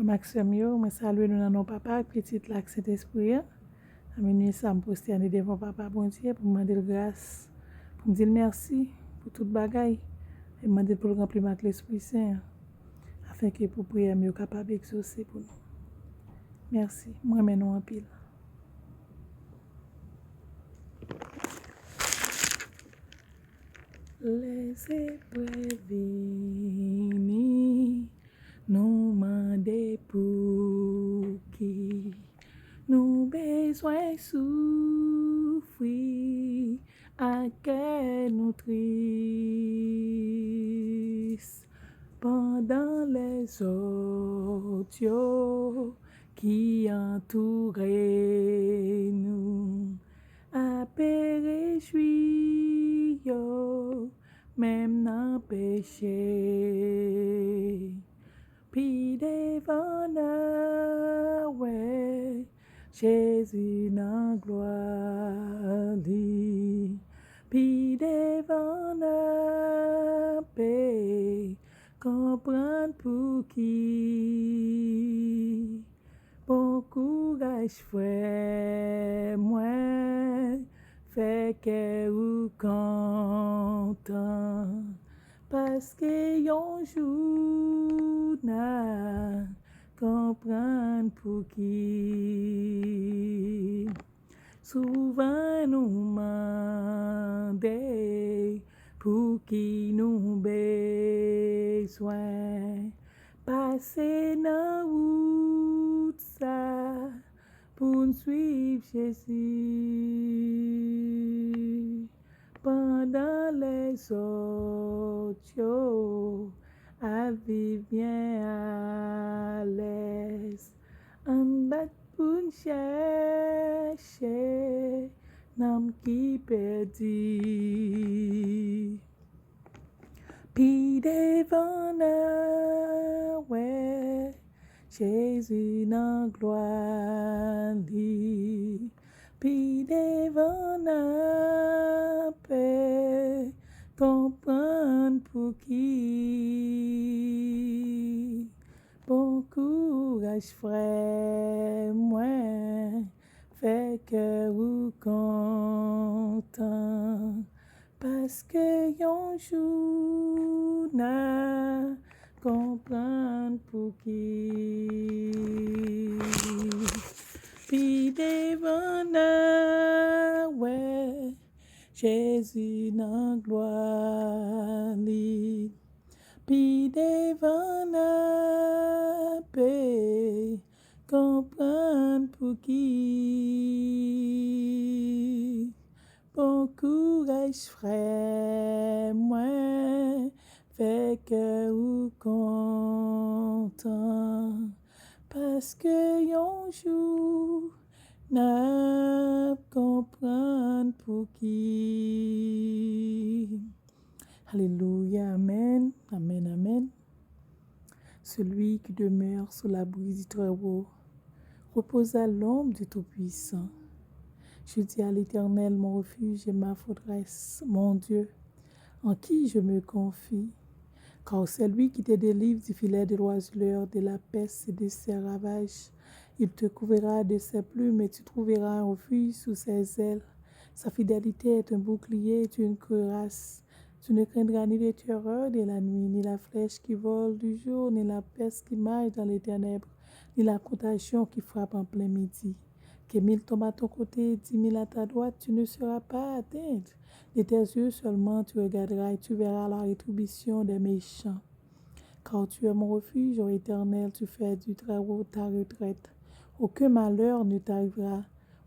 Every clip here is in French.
Frère Maxime, moi salue nous dans nos papa, petite lac Saint-Esprit. À minuit, ça me poster devant papa, bon Dieu, pour me demander grâce, pour me dire merci pour toute bagaille, et me demander pour le remplir avec l'Esprit Saint, afin que pour prier mieux capable d'exaucer pour nous. Merci, moi maintenant en pile. Laissez-moi venir, nous demander pour qui nous besoin souffrir, à quel nous triste, pendant les autres qui entouraient nous, à péréchoui, même dans péché. Puis devant nous, ouais, Jésus dans gloire dit. Puis devant nous, paix, comprendre pour qui. Bon courage, frère, moi, fait que vous content. Parce que yon jour n'a comprendre pour qui. Souvent nous mandons pour qui nous besoin. Passer dans route ça pour nous suivre Jésus. Pendant les autres, à vivre bien à l'aise. En bas pour nous chercher, n'homme qui perdit. Puis devant nous, ouais, Jésus dans gloire dit. Puis devant nous, paix, comprendre pour qui. Bon courage, frère, moi, fait que vous content. Parce que yon jour n'a comprendre pour qui. Puis devant nous, ouais, Jésus dans gloire li. Puis devant nous, paix, comprendre pour qui. Bon courage, frère, moi, fait que vous content. Parce que yon jour n'a comprendre pour qui. Alléluia, amen, amen, amen. Celui qui demeure sous l'abri du Très-Haut repose à l'ombre du Tout-Puissant. Je dis à l'Éternel, mon refuge et ma forteresse, mon Dieu, en qui je me confie. Car c'est lui qui te délivre du filet de l'oiseleur, de la peste et de ses ravages. Il te couvrira de ses plumes et tu trouveras un refuge sous ses ailes. Sa fidélité est un bouclier et tu une cuirasse. Tu ne craindras ni les terreurs de la nuit, ni la flèche qui vole du jour, ni la peste qui marche dans les ténèbres, ni la contagion qui frappe en plein midi. Que 1000 tombent à ton côté et 10 000 à ta droite, tu ne seras pas atteinte. De tes yeux seulement tu regarderas et tu verras la rétribution des méchants. Car tu es mon refuge, ô Éternel, tu fais du Très-Haut ta retraite. Aucun malheur ne t'arrivera,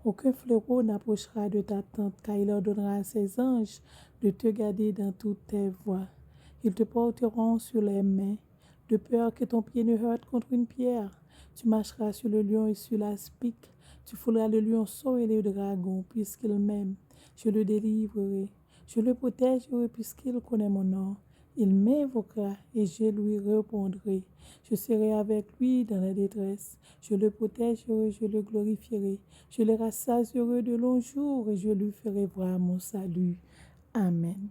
aucun fléau n'approchera de ta tente, car il ordonnera à ses anges de te garder dans toutes tes voies. Ils te porteront sur les mains, de peur que ton pied ne heurte contre une pierre. Tu marcheras sur le lion et sur l'aspic. Tu fouleras le lionceau et le dragon, puisqu'il m'aime. Je le délivrerai. Je le protégerai, puisqu'il connaît mon nom. Il m'invoquera et je lui répondrai. Je serai avec lui dans la détresse. Je le protégerai, je le glorifierai. Je le rassasierai de longs jours et je lui ferai voir mon salut. Amen.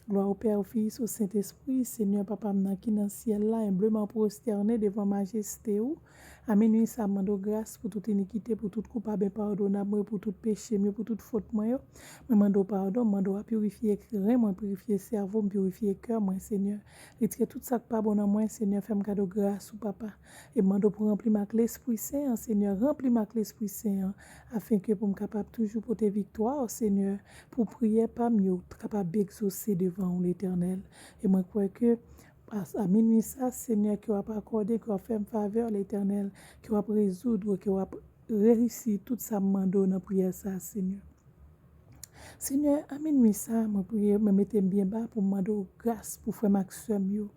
Gloire au Père, au Fils, au Saint-Esprit, Seigneur Papa m'nan qui dans le ciel là, humblement prosterné devant majesté ou. À minuit, ça mande grâce pour toute iniquité, pour toute coupable pardonnable, pour tout péché, pour toute faute moi. Yo mande pardon, mande à purifier cœur, moi purifier cerveau, purifier cœur, moi Seigneur. Retire tout ça qui pas bon en moi, Seigneur, fais-moi cadeau grâce ou papa. Et mande pour remplir ma clé l'Esprit Saint, Seigneur, remplis ma clé l'Esprit Saint, afin que pour me capable toujours porter victoire, Seigneur, pour prier pas mieux, capable d'exaucer devant l'Éternel. Et moi crois que à minuit ça, Seigneur, qui va pas accorder, qui va faire faveur l'Éternel, qui va résoudre, qui va réussir tout ça me dans la prière ça, Seigneur. Seigneur, à minuit ça, moi prière, me mettez bien bas pour demander grâce pour frère Maxime yo.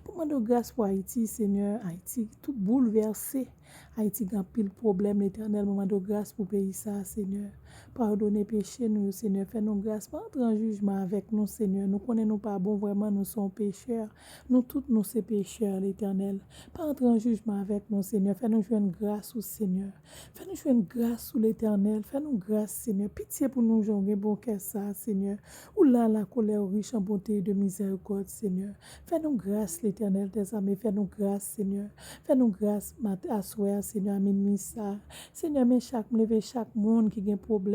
Pour demander grâce pour Haïti, Seigneur, Haïti tout bouleversé. Haïti a pile problème, l'Éternel, me demande grâce pour pays ça, Seigneur. Pardonnez péché nous, Seigneur, fais-nous grâce, pas entrer en jugement avec nous, Seigneur. Nous connaissons pas bon, vraiment, nous sommes pécheurs. Nous tous, nous sommes pécheurs, l'Éternel. Pas entrer en jugement avec nous, Seigneur. Fais-nous jouer une grâce au Seigneur. Fais-nous jouer une grâce sous l'Éternel. Fais-nous grâce, Seigneur. Pitié pour nous, j'en ai bon qu'est ça, Seigneur. Ou là, la colère riche en bonté et de miséricorde, Seigneur. Fais-nous grâce, l'Éternel des armées. Fais-nous grâce, Seigneur. Fais-nous grâce, à soi, Seigneur, à minuit ça. Seigneur, mais chaque monde qui a un problème.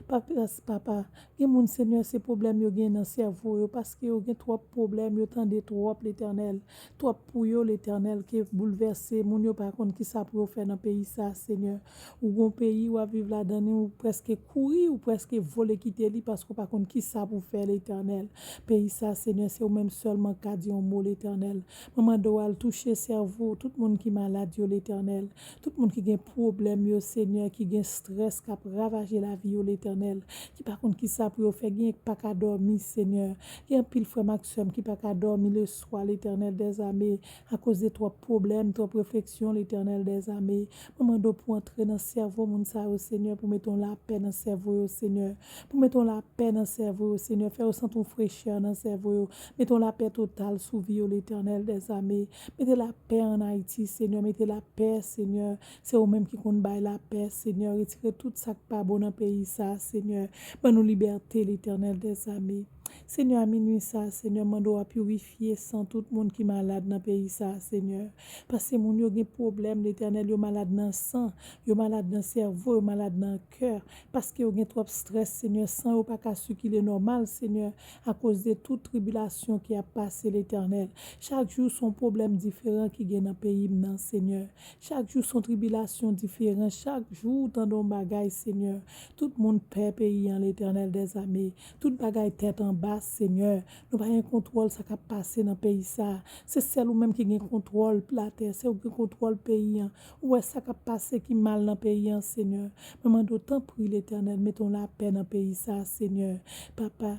Papa, il y a monde, Seigneur, ces problèmes, ils ont dans le cerveau, parce qu'il y a trop de problèmes, ils ont trop l'Éternel. Trop pour eux, l'Éternel, qui est bouleversé. Moun yo par contre, qui ça pour faire dans le pays, ça, Seigneur. Ou un pays où à vivre là-dedans, ou presque courir, ou presque voler, quitter lui, parce que par contre, qui ça pour faire l'Éternel. Pays, ça, Seigneur, c'est au même seulement qu'à dire un mot, l'Éternel. Maman doit toucher cerveau, tout le monde qui est malade, l'Éternel. Tout le monde qui a un problème, yo, Seigneur, qui a un stress, qui a ravagé la vie, l'Éternel. Qui par contre, qui ça pour faire, qui pas qu'à dormir, Seigneur. Il y a un pile frère Maxime qui pas qu'à dormir le soir, l'Éternel des armées, à cause de trop problèmes, trop réflexions, l'Éternel des armées. Maman doit pour entrer dans le cerveau, mon ça, au Seigneur, pour mettre la paix dans le cerveau, au Seigneur. Pour mettre la paix dans le cerveau, au Seigneur. Faire ressentir ton fraîcheur dans le cerveau. Mettons la paix totale sous vie, l'Éternel des armées. Mettez la paix en Haïti, Seigneur. Mettez la paix, Seigneur. C'est eux-mêmes qui comptent bailler la paix, Seigneur. Retirez tout ça qui pas bon dans le pays, ça, Seigneur. Bonne liberté, l'Éternel des armées. Seigneur, à minuit ça, Seigneur, mando à purifier sans tout le monde qui est malade dans le pays ça, Seigneur. Parce que mon yo gen problème, l'Éternel, yo malade dans le sang, yo malade dans le cerveau, yo malade dans le cœur. Parce que yo gen trop stress, Seigneur, sans yo pas qu'à ce qu'il est normal, Seigneur, à cause de toute tribulation qui a passé, l'Éternel. Chaque jour, son problème différent qui gagne dans le pays, non, Seigneur. Chaque jour, son tribulation différente. Chaque jour, tant de bagaille, Seigneur. Tout le monde paie pays en l'Éternel des armées. Tout bagaille tête en bas, Seigneur. Nous pas un contrôle ça qui a passé dans le pays ça. C'est celle ou même qui a contrôle la terre, c'est qui contrôle le pays. Ou est ça qui a passé qui mal dans le pays, Seigneur. Maman d'autant prie l'Éternel, mettons la paix dans le pays ça, Seigneur. Papa,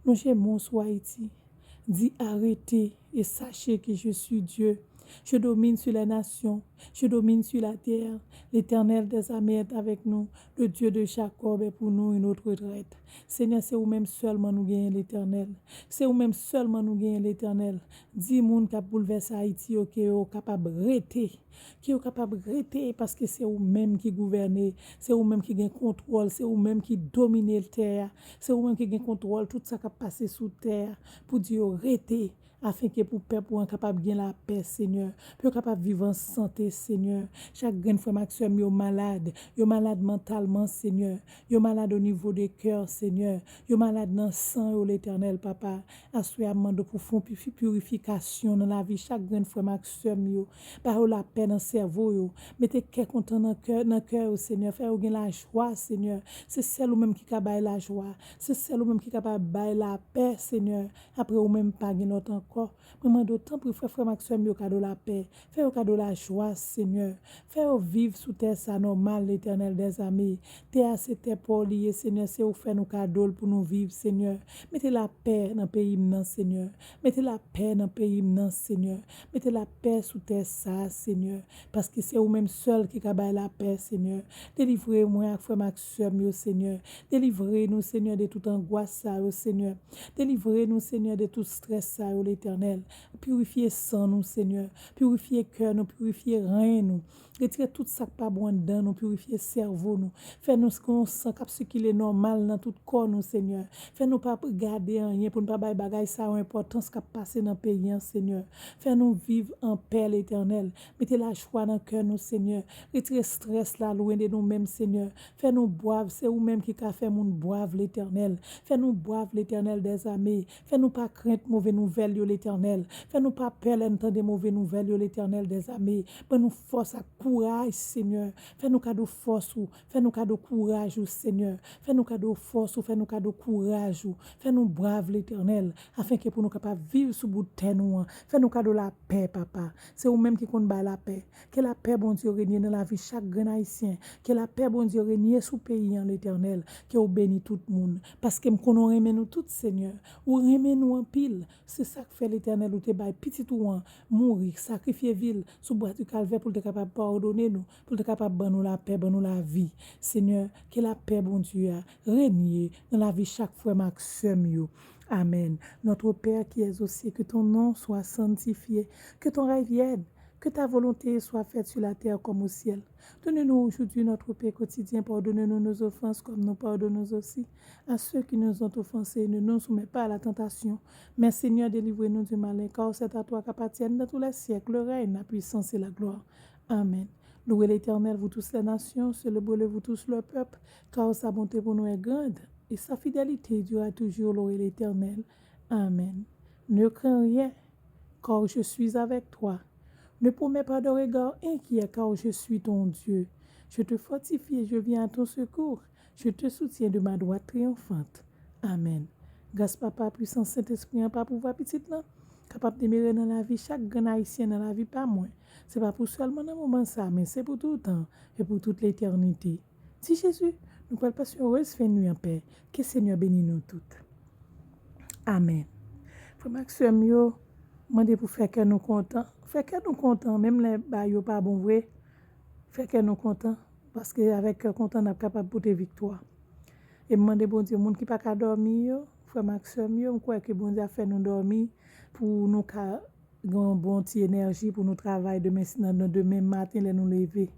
nous j'aimons sur Haïti. Dis arrêtez et sachez que je suis Dieu. Je domine sur les nations, je domine sur la terre. L'Éternel des armées est avec nous. Le Dieu de Jacob est pour nous une autre retraite. Seigneur, c'est vous-même seulement nous gagnons l'Éternel. C'est vous-même seulement nous gagnons l'Éternel. Dis moun qui a bouleversé Haïti, qui est capable de rester. Qui est capable de rester parce que c'est vous-même qui gouvernez. C'est vous-même qui gagne contrôle. C'est vous-même qui domine la terre. C'est vous-même qui gagne contrôle tout ça qui a passé sous terre. Pour dire rester. Afin que pour peuple soit capable de gagner la paix, Seigneur. Pour capable de vivre en santé, Seigneur. Chaque grande fois Maxime est malade. Yo malade mentalement, Seigneur. Yo malade au niveau des cœurs, Seigneur. Yo malade dans le sang, l'Éternel, Papa. Assurément de profond purification dans la vie. Chaque grande fois Maxime yo. Par la paix dans le cerveau, yo. Mettez cœur content dans le cœur, Seigneur. Faire gagner la joie, Seigneur. C'est celle ou même qui capable la joie. C'est celle ou même qui capable de la paix, Seigneur. Après ou même pas gagner notre encore. Maman d'autant pour frère Maxime yo cadeau la paix. Fais au cadeau la joie, Seigneur. Fais au vivre sous terre ça normal, l'Éternel des armées. Terre c'était pour lier, Seigneur, c'est au faire nos cadeaux pour nous vivre, Seigneur. Mettez la paix dans le pays maintenant, Seigneur. Mettez la paix dans le pays maintenant, Seigneur. Mettez la paix sous terre ça, Seigneur. Parce que c'est vous-même seul qui capable la paix, Seigneur. Délivrez-moi frère Maxime yo, Seigneur. Délivrez-nous, Seigneur, de toute angoisse ça, Seigneur. Délivrez-nous, Seigneur, de tout stress ça, l'Éternel. Purifiez sang nous, Seigneur. Purifiez cœur nous, purifiez rein nous. Retirez tout ça qui pas bon dedans nous, purifiez cerveau nous. Fais-nous ce qu'on sent, cap ce qui est normal dans tout corps nous, Seigneur. Fais-nous pas garder rien pour ne pas bailler bagaille ça a importance qui passer dans le pays, Seigneur. Fais-nous vivre en paix, l'Éternel. Mettez la joie dans le cœur nous, Seigneur. Retirez stress là loin de nous-mêmes, Seigneur. Fais-nous boire, c'est vous-même qui a fait moun boire l'Éternel. Fais-nous boire l'Éternel des armées. Fais-nous pas craindre mauvaise nouvelle, l'Éternel. Fais-nous pas peur l'entendre des mauvaises nouvelles, l'Éternel des armées. Fais-nous force à courage, Seigneur. Fais-nous cadeau force ou, fais-nous cadeau courage, ou, Seigneur. Fais-nous cadeau force ou, fais-nous cadeau courage ou. Fais-nous brave l'Éternel, afin que pour nous capables vivre sous bout de terre nous. Fais-nous cadeau la paix, papa. C'est vous-même qui compte la paix. Que la paix, bon Dieu, règne dans la vie chaque grand haïtien. Que la paix, bon Dieu, règne sous pays en l'Éternel. Que vous bénisse tout le monde. Parce que nous remet nous tout, Seigneur. Ou remet nous en pile. C'est ça que fait l'Éternel ou te bail petit ou mourir, sacrifier ville sous bois du calvaire pour être capable de pardonner nous, pour être capable de nous la paix, de nous la vie. Seigneur, que la paix, bon Dieu, règne dans la vie chaque fois, maximum. Amen. Notre Père qui es aux cieux, que ton nom soit sanctifié, que ton règne vienne, que ta volonté soit faite sur la terre comme au ciel. Donne-nous aujourd'hui notre paix quotidien, pardonne-nous nos offenses comme nous pardonnons aussi à ceux qui nous ont offensés. Ne nous soumets pas à la tentation, mais Seigneur, délivre-nous du malin, car c'est à toi qu'appartiennent dans tous les siècles le règne, la puissance et la gloire. Amen. Louez l'Éternel, vous tous les nations, célébrez-le, vous tous le peuple, car sa bonté pour nous est grande, et sa fidélité durera toujours. Louez l'Éternel. Amen. Ne crains rien, car je suis avec toi. Ne promets pas de regard inquiet, car je suis ton Dieu. Je te fortifie et je viens à ton secours. Je te soutiens de ma droite triomphante. Amen. Grâce papa, puissant Saint-Esprit, pas pouvoir petit là, capable de demeurer dans la vie, chaque grand haïtien dans la vie, pas moins. C'est pas pour seulement dans le moment ça, mais c'est pour tout le temps et pour toute l'éternité. Si Jésus, nous pouvons passer une heureuse fin de nuit en paix. Que le Seigneur bénisse nous toutes. Amen. Frère Maxime, yo, demandez pour faire que nous contents. Faire que nous contents, même les bails pas bon vrai. Faire que nous contents, parce qu'avec content, on est capable de porter victoire. Et demandez bon Dieu, monde qui pas qu'à dormir, frère Maxime, yo, je crois que bon Dieu a fait nous dormir pour nous avoir une bonne énergie pour nous travailler demain matin, nous lever.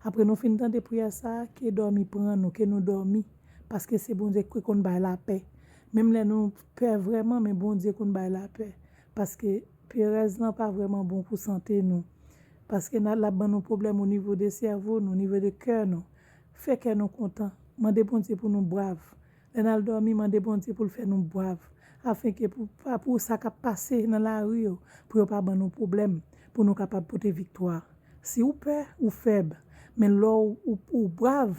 Après nous finissons de prier ça, que dormir prend nous, que nous dormir, parce que c'est bon Dieu qu'on baille la paix. Même les nous peur vraiment, mais bon Dieu qu'on baille la paix. Parce que Pérez n'est pas vraiment bon pour santé nous. Parce que nous avons nos problèmes au niveau des cerveaux, au niveau des cœurs. Fait que nous contents. Mandez bon Dieu pour nous braves. Nous avons dormi, mandez bon Dieu pour le faire nous braves. Afin que pour ça qui passer dans la rue, pour ne pas avoir nos problèmes, pour nous capables de porter victoire. Si vous peur ou faible, mais là ou brave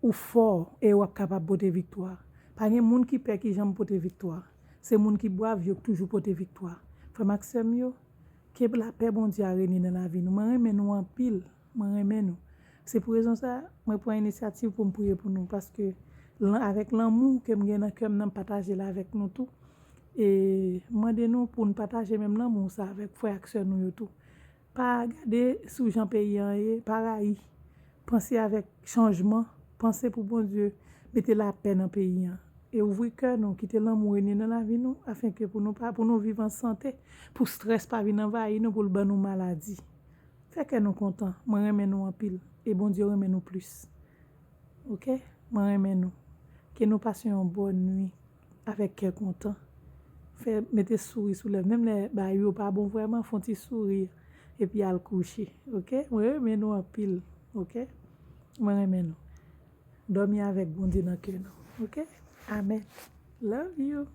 ou fort, et vous êtes capable de porter victoire. Pas de monde qui perd qui jamais porter victoire. C'est les gens qui boivent qui toujours porter victoire. Frère Maxime, que la paix bon Dieu a régné dans la vie. Nous remettons nous en pile. Nous. C'est pour raison ça, je prends une initiative pour me prier pour nous. Parce que avec l'amour que je dans cœur, nous partager là avec nous tout. Et demandez-nous pour nous partager même l'amour ça avec frère et nous tout. Pas regarder sous Jean paysan et pareil. Pensez avec changement. Pensez pour bon Dieu. Mettez la paix dans le pays. Et ouvrez cœur nous, quitter l'amour dans la vie nous, afin que pour nous vivre en santé, pour stress pas venir envahir nous, pour le ban nous maladie. Fait que nous contents, moi remet nous en pile, et bon Dieu remet nous plus. Ok? Moi remet nous. Que nous passions une bonne nuit, avec cœur content. Mettez sourire sous les, même les bails pas bon vraiment, font ils sourire, et puis à le coucher. Ok? Moi remet nous en pile. Ok? Moi remet nous. Dormir avec bon Dieu dans le cœur. Ok? Amen. Love you.